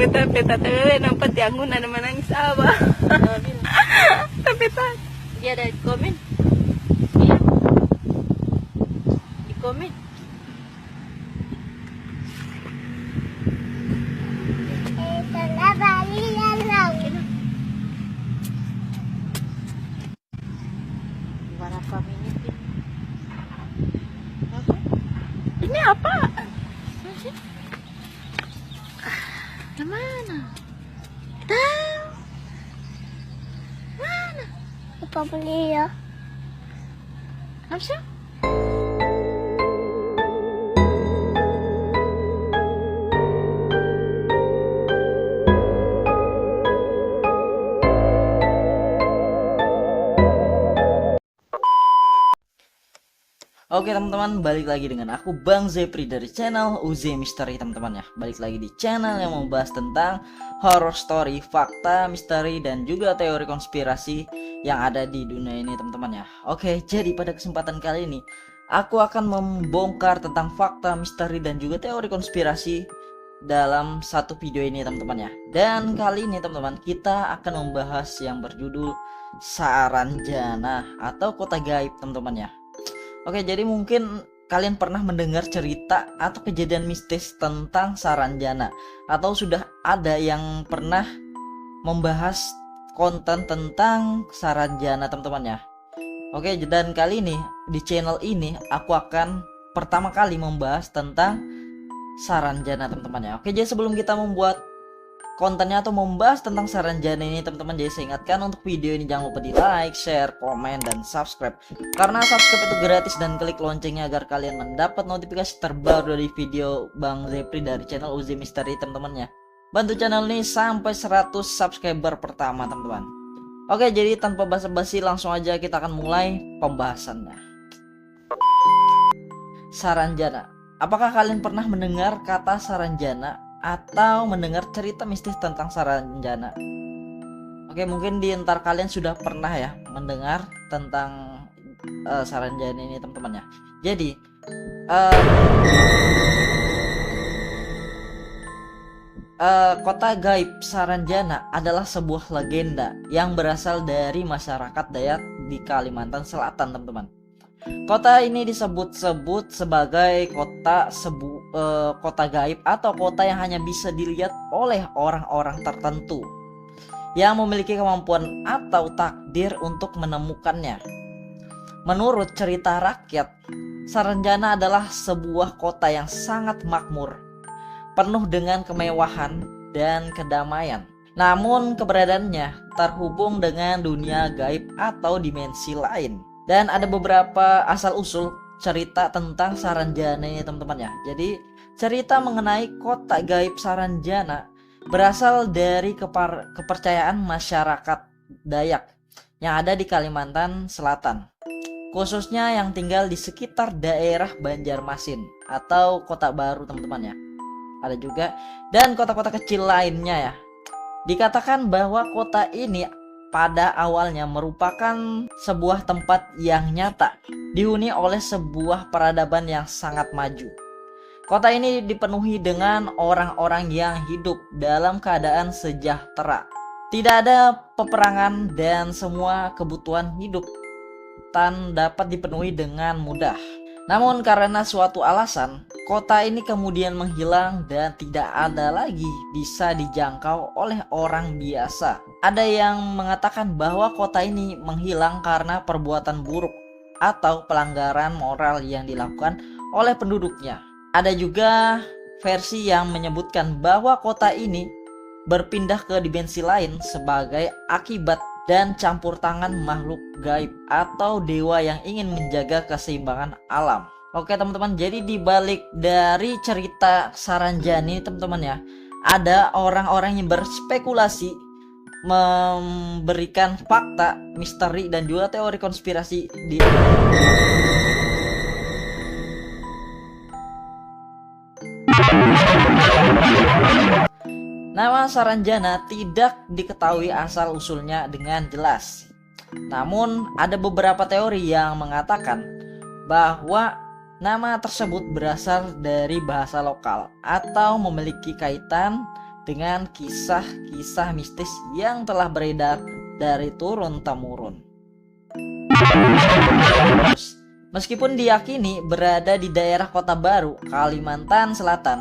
Tapi nampak tianggun ada menangis apa? Tapi tak. Dia ada di komen. Iya. Di komen. Berapa menit ini? Ini apa? Mana? Tahu? Mana? Apa beli ya? Apa sih? Oke teman-teman, balik lagi dengan aku Bang Zepri dari channel UZ Misteri teman-teman ya. Balik lagi di channel yang membahas tentang horror story, fakta, misteri, dan juga teori konspirasi yang ada di dunia ini teman-teman ya. Oke, jadi pada kesempatan kali ini aku akan membongkar tentang fakta, misteri, dan juga teori konspirasi dalam satu video ini teman-teman ya. Dan kali ini teman-teman kita akan membahas yang berjudul Saranjana atau kota gaib teman-teman ya. Oke, jadi mungkin kalian pernah mendengar cerita atau kejadian mistis tentang Saranjana, atau sudah ada yang pernah membahas konten tentang Saranjana teman-teman ya. Oke, dan kali ini di channel ini aku akan pertama kali membahas tentang Saranjana teman-teman ya. Oke, jadi sebelum kita membuat kontennya atau membahas tentang Saranjana ini teman-teman, jadi saya ingatkan untuk video ini jangan lupa di like, share, komen, dan subscribe, karena subscribe itu gratis, dan klik loncengnya agar kalian mendapat notifikasi terbaru dari video Bang Zepri dari channel UZ Misteri teman-teman ya. Bantu channel ini sampai 100 subscriber pertama teman-teman. Oke, jadi tanpa basa-basi langsung aja kita akan mulai pembahasannya. Saranjana. Apakah kalian pernah mendengar kata Saranjana atau mendengar cerita mistis tentang Saranjana? Oke, mungkin di antara kalian sudah pernah ya mendengar tentang Saranjana ini teman-teman ya. Jadi kota gaib Saranjana adalah sebuah legenda yang berasal dari masyarakat Dayak di Kalimantan Selatan teman-teman. Kota ini disebut-sebut sebagai kota gaib atau kota yang hanya bisa dilihat oleh orang-orang tertentu yang memiliki kemampuan atau takdir untuk menemukannya. Menurut cerita rakyat, Saranjana adalah sebuah kota yang sangat makmur, penuh dengan kemewahan dan kedamaian. Namun keberadaannya terhubung dengan dunia gaib atau dimensi lain. Dan ada beberapa asal-usul cerita tentang Saranjana ini teman-teman ya. Jadi cerita mengenai kota gaib Saranjana berasal dari kepercayaan masyarakat Dayak yang ada di Kalimantan Selatan, khususnya yang tinggal di sekitar daerah Banjarmasin atau Kota Baru teman-teman ya. Ada juga dan kota-kota kecil lainnya ya. Dikatakan bahwa kota ini pada awalnya merupakan sebuah tempat yang nyata, dihuni oleh sebuah peradaban yang sangat maju. Kota ini dipenuhi dengan orang-orang yang hidup dalam keadaan sejahtera. Tidak ada peperangan dan semua kebutuhan hidup dapat dipenuhi dengan mudah. Namun karena suatu alasan, kota ini kemudian menghilang dan tidak ada lagi bisa dijangkau oleh orang biasa. Ada yang mengatakan bahwa kota ini menghilang karena perbuatan buruk atau pelanggaran moral yang dilakukan oleh penduduknya. Ada juga versi yang menyebutkan bahwa kota ini berpindah ke dimensi lain sebagai akibat dan campur tangan makhluk gaib atau dewa yang ingin menjaga keseimbangan alam. Oke teman-teman, jadi dibalik dari cerita Saranjana teman-teman ya, ada orang-orang yang berspekulasi memberikan fakta, misteri, dan juga teori konspirasi di Nama Saranjana tidak diketahui asal-usulnya dengan jelas. Namun ada beberapa teori yang mengatakan bahwa nama tersebut berasal dari bahasa lokal atau memiliki kaitan dengan kisah-kisah mistis yang telah beredar dari turun-temurun. Meskipun diyakini berada di daerah Kota Baru, Kalimantan Selatan,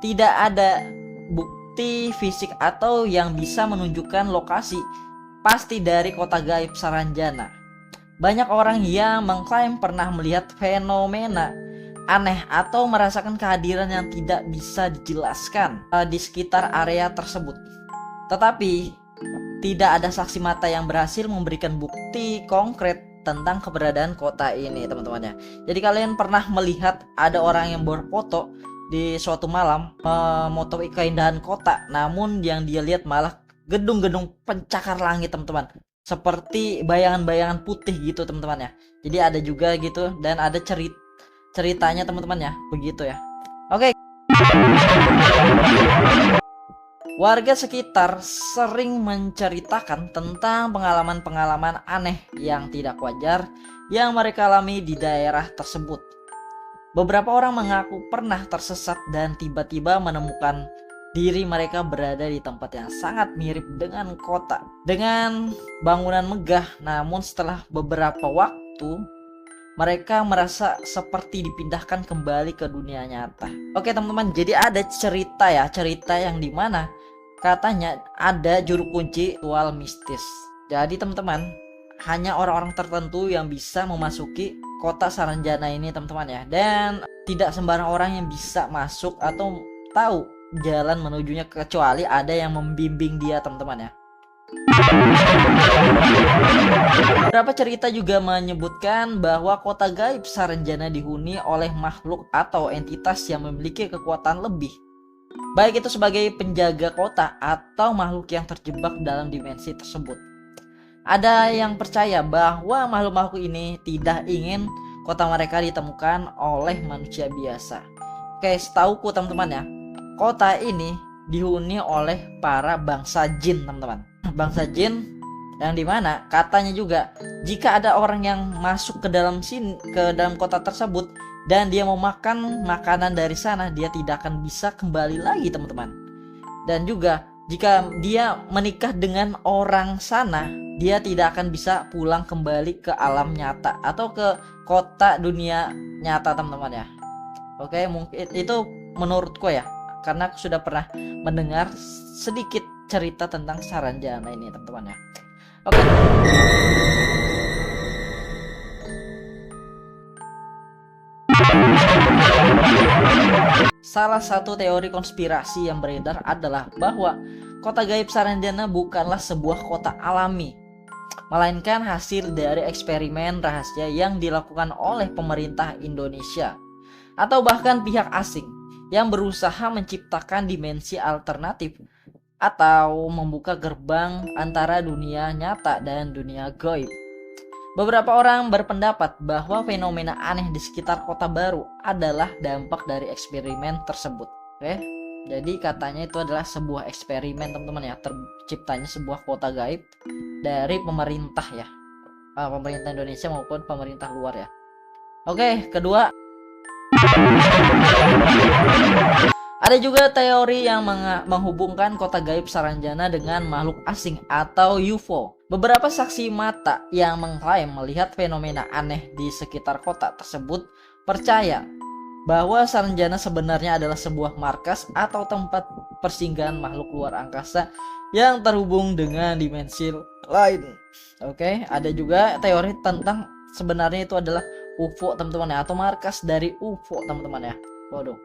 tidak ada bukti fisik atau yang bisa menunjukkan lokasi pasti dari kota gaib Saranjana. Banyak orang yang mengklaim pernah melihat fenomena aneh atau merasakan kehadiran yang tidak bisa dijelaskan di sekitar area tersebut. Tetapi tidak ada saksi mata yang berhasil memberikan bukti konkret tentang keberadaan kota ini, teman-teman ya. Jadi kalian pernah melihat ada orang yang berfoto di suatu malam memotong keindahan kota, namun yang dia lihat malah gedung-gedung pencakar langit, teman-teman. Seperti bayangan-bayangan putih gitu, teman-teman ya. Jadi ada juga gitu, dan ada ceritanya, teman-teman ya, begitu ya. Oke. Warga sekitar sering menceritakan tentang pengalaman-pengalaman aneh yang tidak wajar yang mereka alami di daerah tersebut. Beberapa orang mengaku pernah tersesat dan tiba-tiba menemukan diri mereka berada di tempat yang sangat mirip dengan kota, dengan bangunan megah. Namun setelah beberapa waktu mereka merasa seperti dipindahkan kembali ke dunia nyata. Oke teman-teman, jadi ada cerita yang dimana katanya ada juru kunci ritual mistis. Jadi teman-teman, hanya orang-orang tertentu yang bisa memasuki kota Saranjana ini, teman-teman ya. Dan tidak sembarang orang yang bisa masuk atau tahu jalan menujunya, kecuali ada yang membimbing dia, teman-teman ya. Beberapa cerita juga menyebutkan bahwa kota gaib Saranjana dihuni oleh makhluk atau entitas yang memiliki kekuatan lebih, baik itu sebagai penjaga kota atau makhluk yang terjebak dalam dimensi tersebut. Ada yang percaya bahwa makhluk-makhluk ini tidak ingin kota mereka ditemukan oleh manusia biasa. Oke, setauku teman-teman ya, kota ini dihuni oleh para bangsa jin, teman-teman. Bangsa jin yang dimana katanya juga jika ada orang yang masuk ke dalam kota tersebut dan dia mau makan makanan dari sana, dia tidak akan bisa kembali lagi, teman-teman. Dan juga jika dia menikah dengan orang sana, dia tidak akan bisa pulang kembali ke alam nyata atau ke kota dunia nyata, teman-teman ya. Oke, mungkin itu menurutku ya, karena aku sudah pernah mendengar sedikit cerita tentang Saranjana ini, teman-teman ya. Oke. Salah satu teori konspirasi yang beredar adalah bahwa kota gaib Saranjana bukanlah sebuah kota alami, melainkan hasil dari eksperimen rahasia yang dilakukan oleh pemerintah Indonesia atau bahkan pihak asing yang berusaha menciptakan dimensi alternatif atau membuka gerbang antara dunia nyata dan dunia gaib. Beberapa orang berpendapat bahwa fenomena aneh di sekitar Kota Baru adalah dampak dari eksperimen tersebut. Oke, jadi katanya itu adalah sebuah eksperimen, teman-teman ya, terciptanya sebuah kota gaib dari pemerintah ya, pemerintah Indonesia maupun pemerintah luar ya. Oke, kedua, ada juga teori yang menghubungkan kota gaib Saranjana dengan makhluk asing atau UFO. Beberapa saksi mata yang mengklaim melihat fenomena aneh di sekitar kota tersebut percaya bahwa Saranjana sebenarnya adalah sebuah markas atau tempat persinggahan makhluk luar angkasa yang terhubung dengan dimensi lain. Oke, ada juga teori tentang sebenarnya itu adalah UFO, teman-teman ya, atau markas dari UFO, teman-teman ya. Waduh.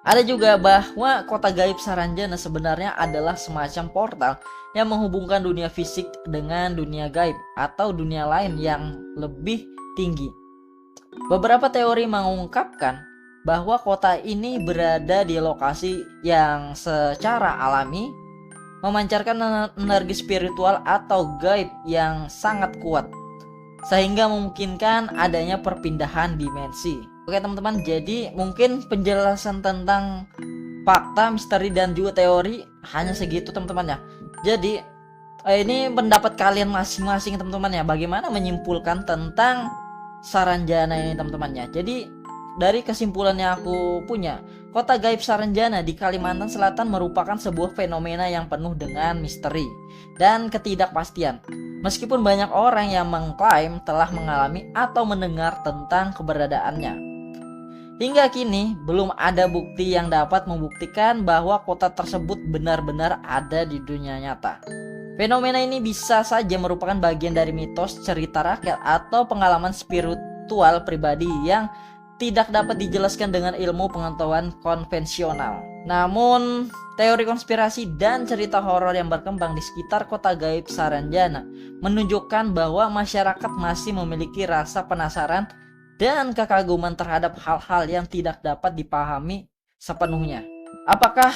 Ada juga bahwa kota gaib Saranjana sebenarnya adalah semacam portal yang menghubungkan dunia fisik dengan dunia gaib atau dunia lain yang lebih tinggi. Beberapa teori mengungkapkan bahwa kota ini berada di lokasi yang secara alami memancarkan energi spiritual atau gaib yang sangat kuat, sehingga memungkinkan adanya perpindahan dimensi. Oke teman-teman, jadi mungkin penjelasan tentang fakta, misteri, dan juga teori hanya segitu, teman-teman ya. Jadi ini pendapat kalian masing-masing, teman-teman ya, bagaimana menyimpulkan tentang Saranjana ini, teman-teman ya. Jadi dari kesimpulan yang aku punya, kota gaib Saranjana di Kalimantan Selatan merupakan sebuah fenomena yang penuh dengan misteri dan ketidakpastian. Meskipun banyak orang yang mengklaim telah mengalami atau mendengar tentang keberadaannya, hingga kini belum ada bukti yang dapat membuktikan bahwa kota tersebut benar-benar ada di dunia nyata. Fenomena ini bisa saja merupakan bagian dari mitos, cerita rakyat, atau pengalaman spiritual pribadi yang tidak dapat dijelaskan dengan ilmu pengetahuan konvensional. Namun, teori konspirasi dan cerita horor yang berkembang di sekitar kota gaib Saranjana menunjukkan bahwa masyarakat masih memiliki rasa penasaran dan kekaguman terhadap hal-hal yang tidak dapat dipahami sepenuhnya. Apakah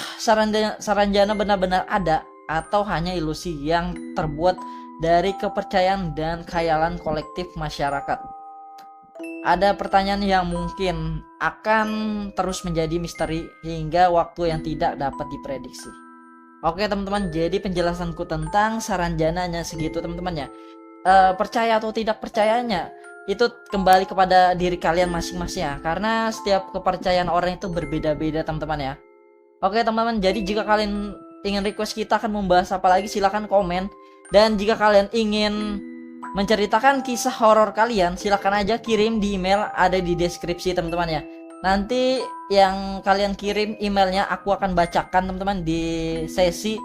Saranjana benar-benar ada atau hanya ilusi yang terbuat dari kepercayaan dan khayalan kolektif masyarakat? Ada pertanyaan yang mungkin akan terus menjadi misteri hingga waktu yang tidak dapat diprediksi. Oke teman-teman, jadi penjelasanku tentang Saranjana hanya segitu teman-teman ya. Percaya atau tidak percayanya itu kembali kepada diri kalian masing-masing ya, karena setiap kepercayaan orang itu berbeda-beda teman-teman ya. Oke teman-teman, jadi jika kalian ingin request kita akan membahas apa lagi, silahkan komen. Dan jika kalian ingin menceritakan kisah horor kalian, silahkan aja kirim di email ada di deskripsi teman-teman ya. Nanti yang kalian kirim emailnya aku akan bacakan teman-teman di sesi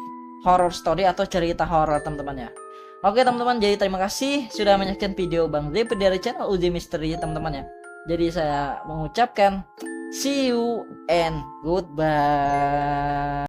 horror story atau cerita horor teman-teman ya. Oke teman-teman, jadi terima kasih sudah menyaksikan video Bang Zep dari channel Uji Misteri teman-teman ya. Jadi saya mengucapkan see you and goodbye.